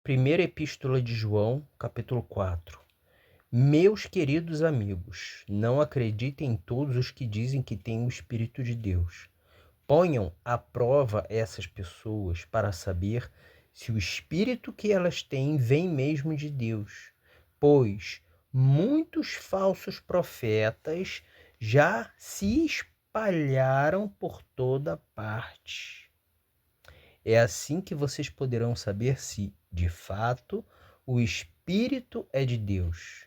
Primeira Epístola de João, capítulo 4. Meus queridos amigos, não acreditem em todos os que dizem que têm o Espírito de Deus. Ponham à prova essas pessoas para saber se o Espírito que elas têm vem mesmo de Deus, pois muitos falsos profetas já se espalharam por toda parte. É assim que vocês poderão saber se, de fato, o Espírito é de Deus.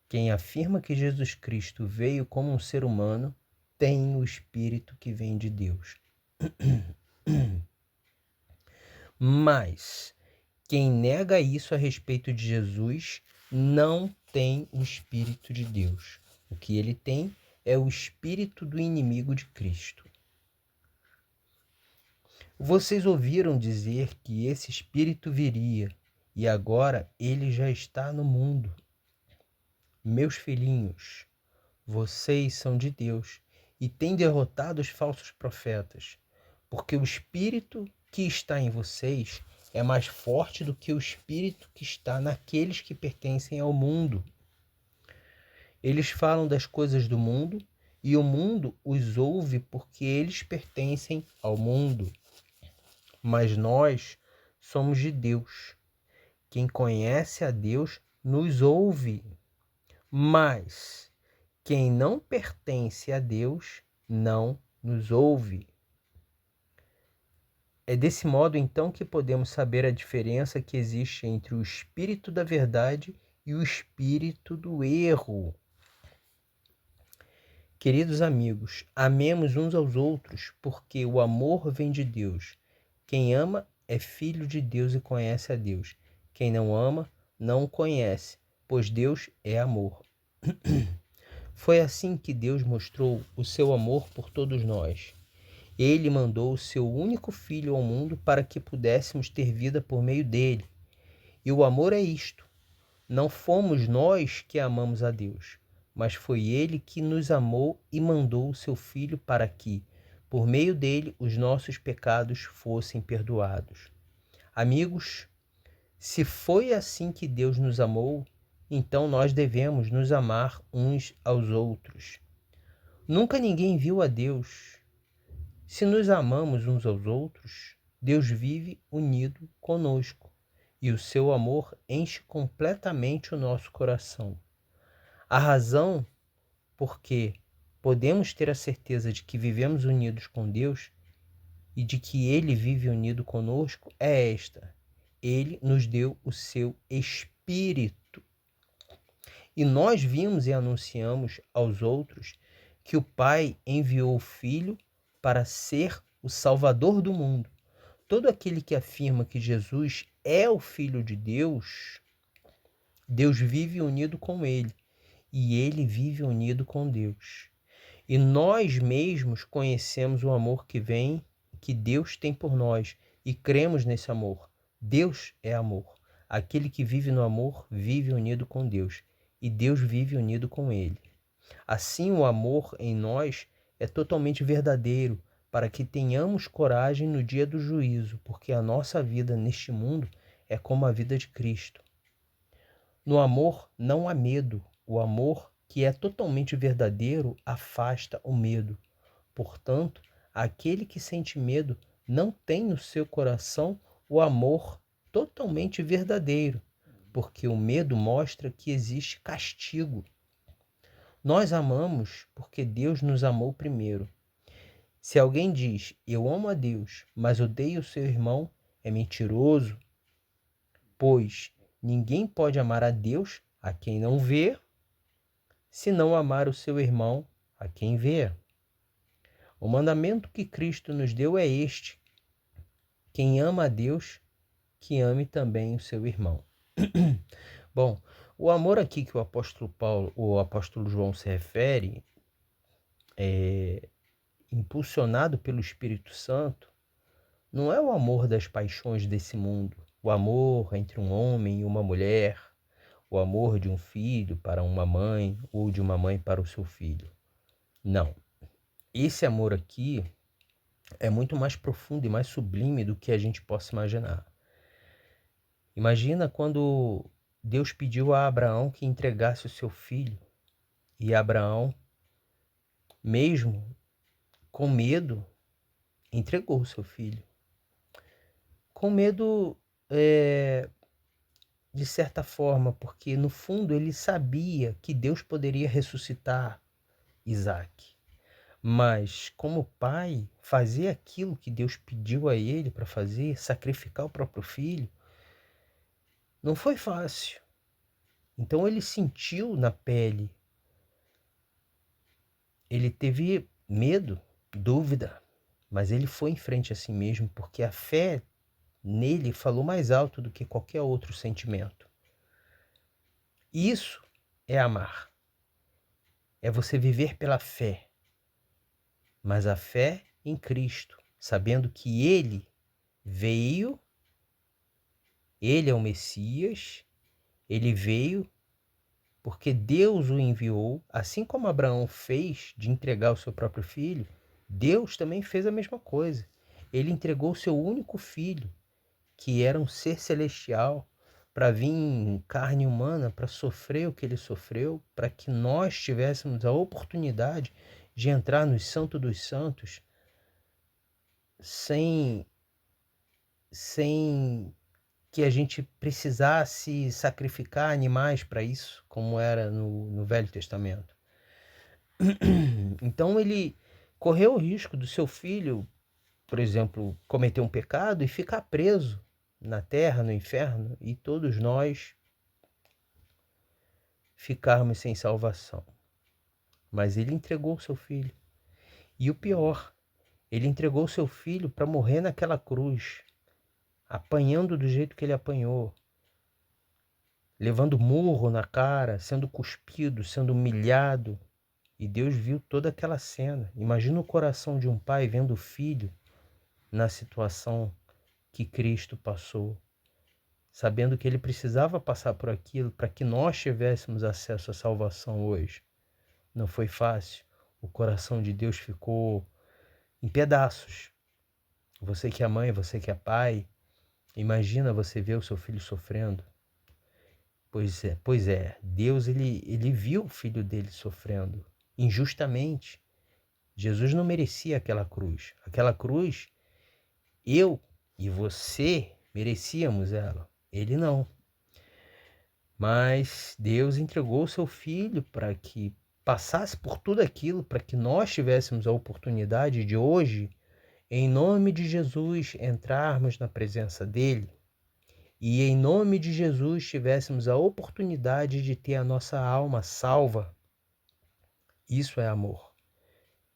Quem afirma que Jesus Cristo veio como um ser humano tem o Espírito que vem de Deus. Mas quem nega isso a respeito de Jesus não tem o Espírito de Deus. O que ele tem é o espírito do inimigo de Cristo. Vocês ouviram dizer que esse Espírito viria, e agora ele já está no mundo. Meus filhinhos, vocês são de Deus e têm derrotado os falsos profetas, porque o Espírito que está em vocês é mais forte do que o Espírito que está naqueles que pertencem ao mundo. Eles falam das coisas do mundo e o mundo os ouve porque eles pertencem ao mundo. Mas nós somos de Deus. Quem conhece a Deus nos ouve. Mas quem não pertence a Deus não nos ouve. É desse modo, então, que podemos saber a diferença que existe entre o espírito da verdade e o espírito do erro. Queridos amigos, amemos uns aos outros, porque o amor vem de Deus. Quem ama é filho de Deus e conhece a Deus. Quem não ama, não o conhece, pois Deus é amor. Foi assim que Deus mostrou o seu amor por todos nós. Ele mandou o seu único Filho ao mundo para que pudéssemos ter vida por meio dele. E o amor é isto: não fomos nós que amamos a Deus, mas foi ele que nos amou e mandou o seu Filho para que, por meio dele, os nossos pecados fossem perdoados. Amigos, se foi assim que Deus nos amou, então nós devemos nos amar uns aos outros. Nunca ninguém viu a Deus. Se nos amamos uns aos outros, Deus vive unido conosco e o seu amor enche completamente o nosso coração. A razão por que podemos ter a certeza de que vivemos unidos com Deus e de que Ele vive unido conosco é esta: Ele nos deu o seu Espírito. E nós vimos e anunciamos aos outros que o Pai enviou o Filho para ser o Salvador do mundo. Todo aquele que afirma que Jesus é o Filho de Deus, Deus vive unido com ele e ele vive unido com Deus. E nós mesmos conhecemos o amor que Deus tem por nós e cremos nesse amor. Deus é amor. Aquele que vive no amor vive unido com Deus e Deus vive unido com ele. Assim, o amor em nós é totalmente verdadeiro, para que tenhamos coragem no dia do juízo, porque a nossa vida neste mundo é como a vida de Cristo. No amor não há medo. O amor, que é totalmente verdadeiro, afasta o medo. Portanto, aquele que sente medo não tem no seu coração o amor totalmente verdadeiro, porque o medo mostra que existe castigo. Nós amamos porque Deus nos amou primeiro. Se alguém diz, eu amo a Deus, mas odeio o seu irmão, é mentiroso, pois ninguém pode amar a Deus a quem não vê, se não amar o seu irmão a quem vê. O mandamento que Cristo nos deu é este: quem ama a Deus, que ame também o seu irmão. Bom, o amor aqui que o apóstolo João se refere impulsionado pelo Espírito Santo, não é o amor das paixões desse mundo, o amor entre um homem e uma mulher, o amor de um filho para uma mãe ou de uma mãe para o seu filho. Não. Esse amor aqui é muito mais profundo e mais sublime do que a gente possa imaginar. Imagina quando Deus pediu a Abraão que entregasse o seu filho, e Abraão, mesmo com medo, entregou o seu filho. Com medo, de certa forma, porque no fundo ele sabia que Deus poderia ressuscitar Isaac. Mas, como pai, fazer aquilo que Deus pediu a ele para fazer, sacrificar o próprio filho, não foi fácil. Então ele sentiu na pele, ele teve medo, dúvida, mas ele foi em frente a si mesmo, porque a fé nele falou mais alto do que qualquer outro sentimento. Isso é amar, é você viver pela fé, mas a fé em Cristo, sabendo que Ele veio, Ele é o Messias, Ele veio porque Deus o enviou, assim como Abraão fez de entregar o seu próprio filho, Deus também fez a mesma coisa. Ele entregou o seu único filho, que era um ser celestial, para vir em carne humana, para sofrer o que ele sofreu, para que nós tivéssemos a oportunidade de entrar no Santo dos Santos sem, sem que a gente precisasse sacrificar animais para isso, como era no Velho Testamento. Então ele correu o risco do seu filho, por exemplo, cometer um pecado e ficar preso na terra, no inferno, e todos nós ficarmos sem salvação. Mas ele entregou o seu filho. E o pior, ele entregou o seu filho para morrer naquela cruz, apanhando do jeito que ele apanhou, levando murro na cara, sendo cuspido, sendo humilhado. E Deus viu toda aquela cena. Imagina o coração de um pai vendo o filho na situação que Cristo passou, sabendo que ele precisava passar por aquilo para que nós tivéssemos acesso à salvação hoje. Não foi fácil. O coração de Deus ficou em pedaços. Você que é mãe, você que é pai, imagina você ver o seu filho sofrendo. Pois é, Deus ele viu o filho dele sofrendo injustamente. Jesus não merecia aquela cruz. Aquela cruz, eu e você merecíamos ela. Ele não. Mas Deus entregou o seu filho para que passasse por tudo aquilo, para que nós tivéssemos a oportunidade de hoje, em nome de Jesus, entrarmos na presença dele e em nome de Jesus tivéssemos a oportunidade de ter a nossa alma salva. Isso é amor.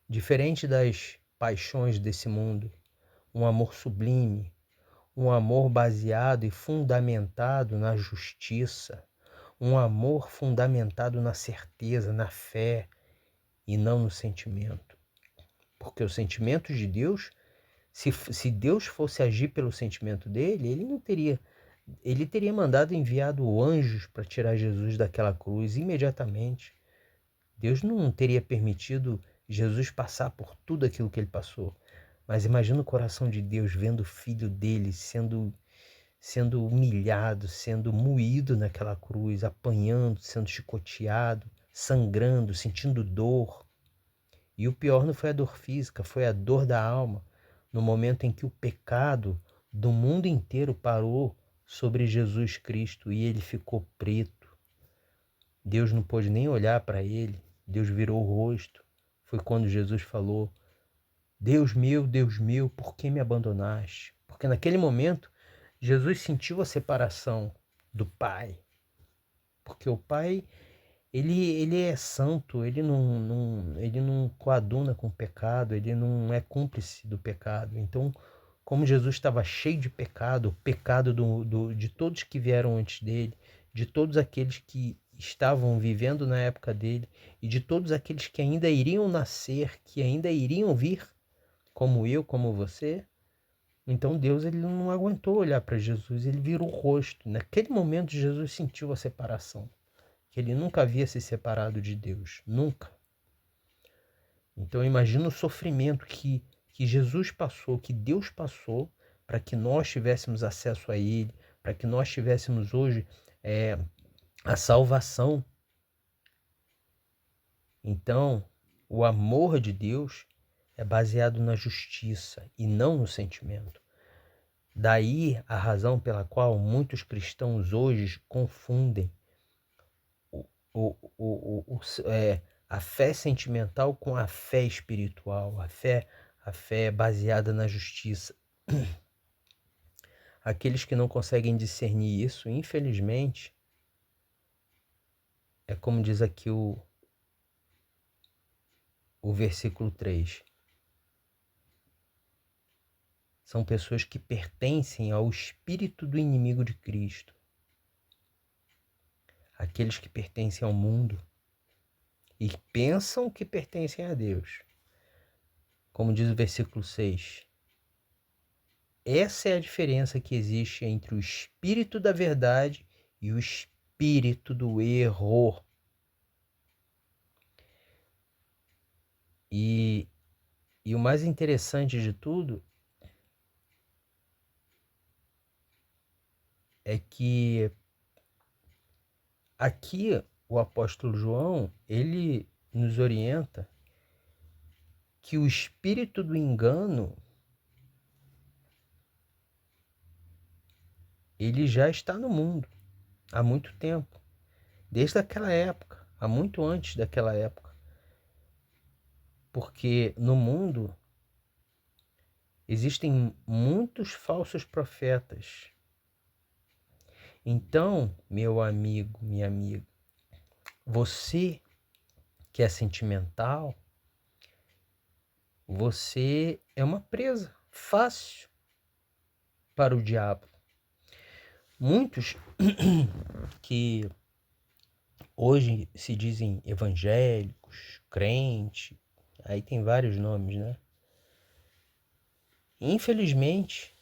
Diferente das paixões desse mundo, um amor sublime, um amor baseado e fundamentado na justiça, um amor fundamentado na certeza, na fé e não no sentimento. Porque o sentimento de Deus, se Deus fosse agir pelo sentimento dele, ele teria mandado enviado anjos para tirar Jesus daquela cruz imediatamente. Deus não teria permitido Jesus passar por tudo aquilo que ele passou. Mas imagina o coração de Deus vendo o filho dele sendo humilhado, sendo moído naquela cruz, apanhando, sendo chicoteado, sangrando, sentindo dor. E o pior não foi a dor física, foi a dor da alma, no momento em que o pecado do mundo inteiro parou sobre Jesus Cristo e ele ficou preto. Deus não pôde nem olhar para ele, Deus virou o rosto. Foi quando Jesus falou: Deus meu, por que me abandonaste? Porque naquele momento Jesus sentiu a separação do Pai. Porque o Pai, ele é santo, ele não coaduna com o pecado, ele não é cúmplice do pecado. Então, como Jesus estava cheio de pecado, o pecado de todos que vieram antes dele, de todos aqueles que estavam vivendo na época dele e de todos aqueles que ainda iriam nascer, que ainda iriam vir, como eu, como você. Então Deus ele não aguentou olhar para Jesus, ele virou o rosto. Naquele momento Jesus sentiu a separação, que ele nunca havia se separado de Deus, nunca. Então imagina o sofrimento que Jesus passou, que Deus passou, para que nós tivéssemos acesso a ele, para que nós tivéssemos hoje a salvação. Então, o amor de Deus é baseado na justiça e não no sentimento. Daí a razão pela qual muitos cristãos hoje confundem a fé sentimental com a fé espiritual, a fé baseada na justiça. Aqueles que não conseguem discernir isso, infelizmente, é como diz aqui o versículo 3. São pessoas que pertencem ao espírito do inimigo de Cristo. Aqueles que pertencem ao mundo e pensam que pertencem a Deus. Como diz o versículo 6. Essa é a diferença que existe entre o espírito da verdade e o espírito do erro. E o mais interessante de tudo é que aqui o apóstolo João, ele nos orienta que o espírito do engano, ele já está no mundo há muito tempo, desde aquela época, há muito antes daquela época. Porque no mundo existem muitos falsos profetas. Então, meu amigo, minha amiga, você que é sentimental, você é uma presa fácil para o diabo. Muitos que hoje se dizem evangélicos, crente, aí tem vários nomes, né? Infelizmente,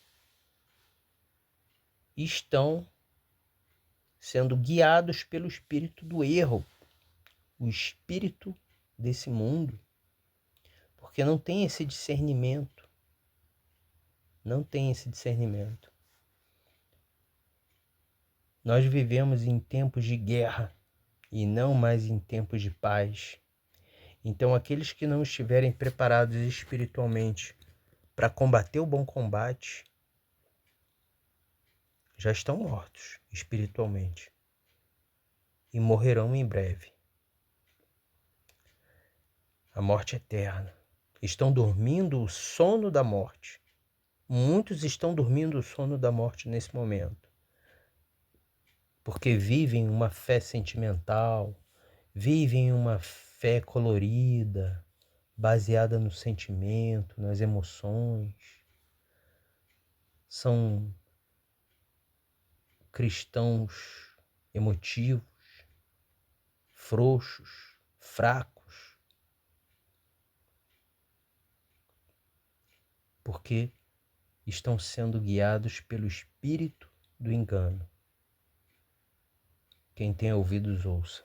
estão sendo guiados pelo espírito do erro, o espírito desse mundo, porque não tem esse discernimento. Não tem esse discernimento. Nós vivemos em tempos de guerra e não mais em tempos de paz. Então, aqueles que não estiverem preparados espiritualmente para combater o bom combate já estão mortos espiritualmente e morrerão em breve. A morte eterna. Estão dormindo o sono da morte. Muitos estão dormindo o sono da morte nesse momento, porque vivem uma fé sentimental, vivem uma fé colorida, baseada no sentimento, nas emoções. São cristãos emotivos, frouxos, fracos, porque estão sendo guiados pelo espírito do engano. Quem tem ouvidos, ouça.